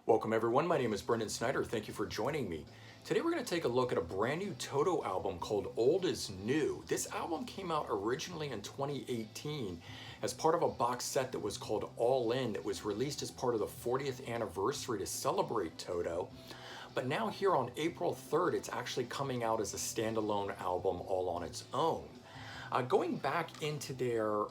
Welcome everyone, my name is Brendan Snyder. Thank you for joining me. Today we're going to take a look at a brand new Toto album called Old is New. This album came out originally in 2018 as part of a box set that was called All In that was released as part of the 40th anniversary to celebrate Toto. But now here on April 3rd, it's actually coming out as a standalone album all on its own. Going back into their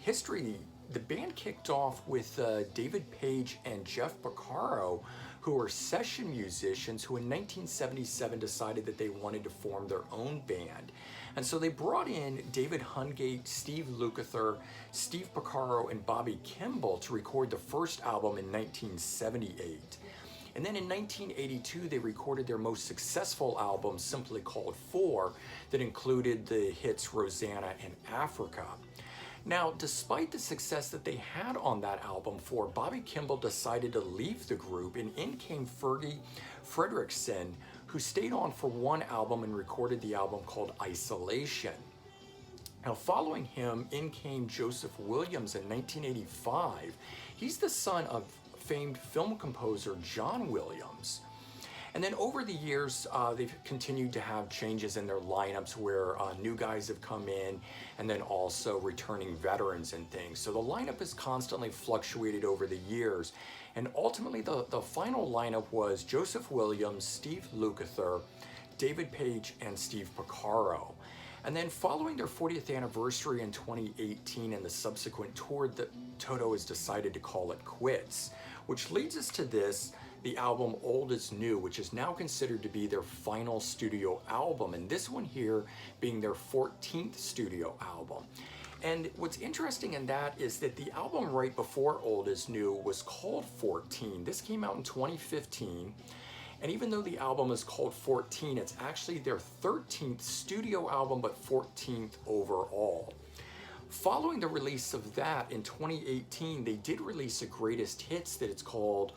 history, the band kicked off with David Page and Jeff Porcaro, who were session musicians who in 1977 decided that they wanted to form their own band. And so they brought in David Hungate, Steve Lukather, Steve Porcaro, and Bobby Kimball to record the first album in 1978. And then in 1982, they recorded their most successful album, simply called Four, that included the hits Rosanna and Africa. Now, despite the success that they had on that album, Four, Bobby Kimball decided to leave the group, and in came Fergie Frederiksen, who stayed on for one album and recorded the album called Isolation. Now, following him, in came Joseph Williams in 1985. He's the son of famed film composer John Williams. And then over the years, they've continued to have changes in their lineups where new guys have come in and then also returning veterans and things. So the lineup has constantly fluctuated over the years. And ultimately, the final lineup was Joseph Williams, Steve Lukather, David Page, and Steve Porcaro. And then following their 40th anniversary in 2018 and the subsequent tour, Toto has decided to call it quits, which leads us to this, the album Old is New, which is now considered to be their final studio album, and this one here being their 14th studio album. And what's interesting in that is that the album right before Old is New was called 14. This came out in 2015. And even though the album is called 14, it's actually their 13th studio album, but 14th overall. Following the release of that in 2018, they did release a greatest hits that it's called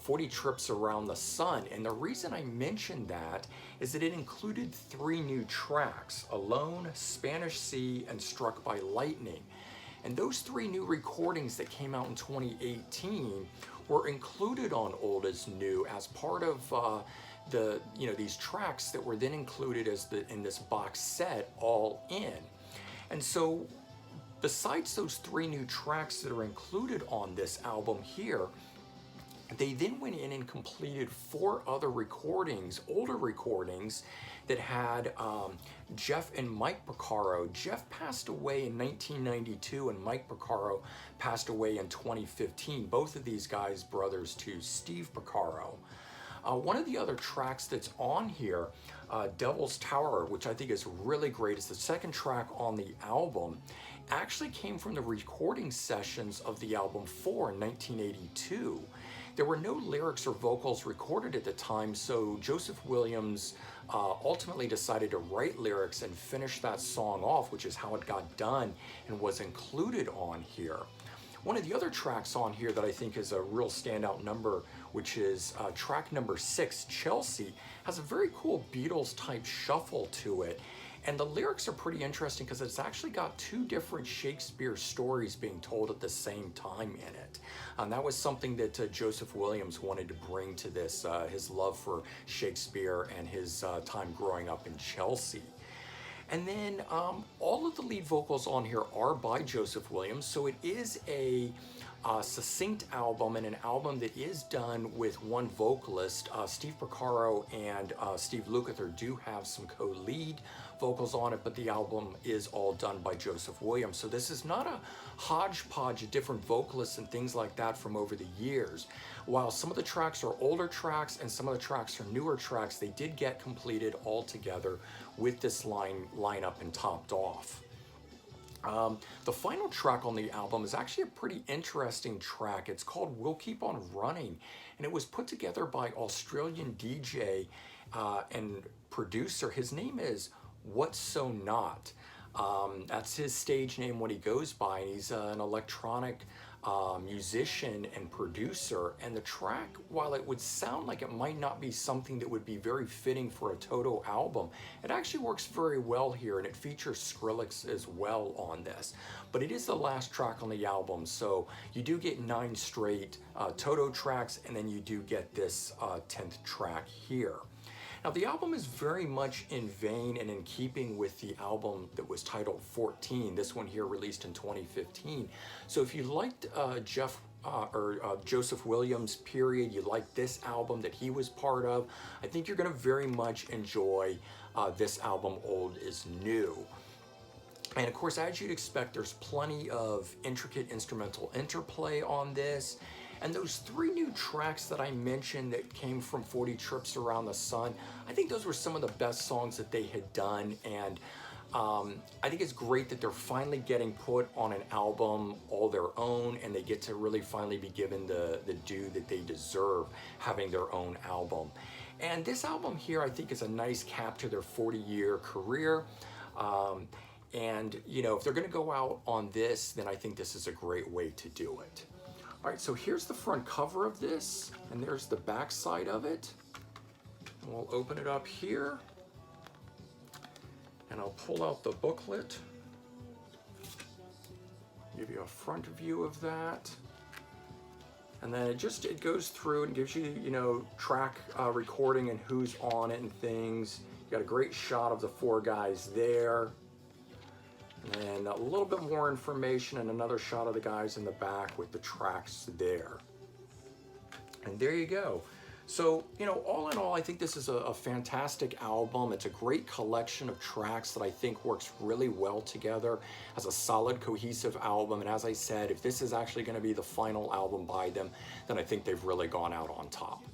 40 Trips Around the Sun. And the reason I mentioned that is that it included 3 new tracks: Alone, Spanish Sea, and Struck by Lightning. And those 3 new recordings that came out in 2018 were included on Old is New as part of these tracks that were then included as in this box set All In. And so besides those 3 new tracks that are included on this album here, they then went in and completed 4 other recordings, older recordings, that had Jeff and Mike Porcaro. Jeff passed away in 1992 and Mike Porcaro passed away in 2015. Both of these guys brothers to Steve Porcaro. One of the other tracks that's on here, Devil's Tower, which I think is really great, it's the second track on the album, actually came from the recording sessions of the album Four in 1982. There were no lyrics or vocals recorded at the time, so Joseph Williams ultimately decided to write lyrics and finish that song off, which is how it got done and was included on here. One of the other tracks on here that I think is a real standout number, which is track number 6, Chelsea, has a very cool Beatles type shuffle to it. And the lyrics are pretty interesting because it's actually got 2 different Shakespeare stories being told at the same time in it. And that was something that Joseph Williams wanted to bring to this, his love for Shakespeare and his time growing up in Chelsea. And then all of the lead vocals on here are by Joseph Williams, so it is a succinct album and an album that is done with one vocalist. Steve Porcaro and Steve Lukather do have some co-lead vocals on it, but the album is all done by Joseph Williams. So this is not a hodgepodge of different vocalists and things like that from over the years. While some of the tracks are older tracks and some of the tracks are newer tracks, they did get completed all together with this lineup and topped off. The final track on the album is actually a pretty interesting track. It's called We'll Keep On Running, and it was put together by Australian DJ and producer. His name is What's So Not. That's his stage name, what he goes by, and he's an electronic musician and producer, and the track, while it would sound like it might not be something that would be very fitting for a Toto album, it actually works very well here, and it features Skrillex as well on this. But it is the last track on the album, so you do get 9 straight Toto tracks, and then you do get this 10th track here. Now, the album is very much in vein and in keeping with the album that was titled 14, this one here released in 2015. So if you liked Joseph Williams' period, you like this album that he was part of, I think you're going to very much enjoy this album, Old is New. And of course, as you'd expect, there's plenty of intricate instrumental interplay on this. And those 3 new tracks that I mentioned that came from 40 Trips Around the Sun, I think those were some of the best songs that they had done. And I think it's great that they're finally getting put on an album all their own, and they get to really finally be given the due that they deserve, having their own album. And this album here, I think, is a nice cap to their 40-year career. And, you know, if they're going to go out on this, then I think this is a great way to do it. All right, so here's the front cover of this, and there's the back side of it. And we'll open it up here, and I'll pull out the booklet, give you a front view of that. And then it goes through and gives you, you know, track recording and who's on it and things. You got a great shot of the 4 guys there. And a little bit more information and another shot of the guys in the back with the tracks there. And there you go. So, you know, all in all, I think this is a fantastic album. It's a great collection of tracks that I think works really well together as a solid, cohesive album. And as I said, if this is actually going to be the final album by them, then I think they've really gone out on top.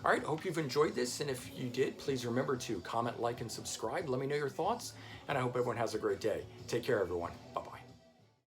All right, hope you've enjoyed this, and if you did, please remember to comment, like, and subscribe. Let me know your thoughts, and I hope everyone has a great day. Take care, everyone. Bye-bye.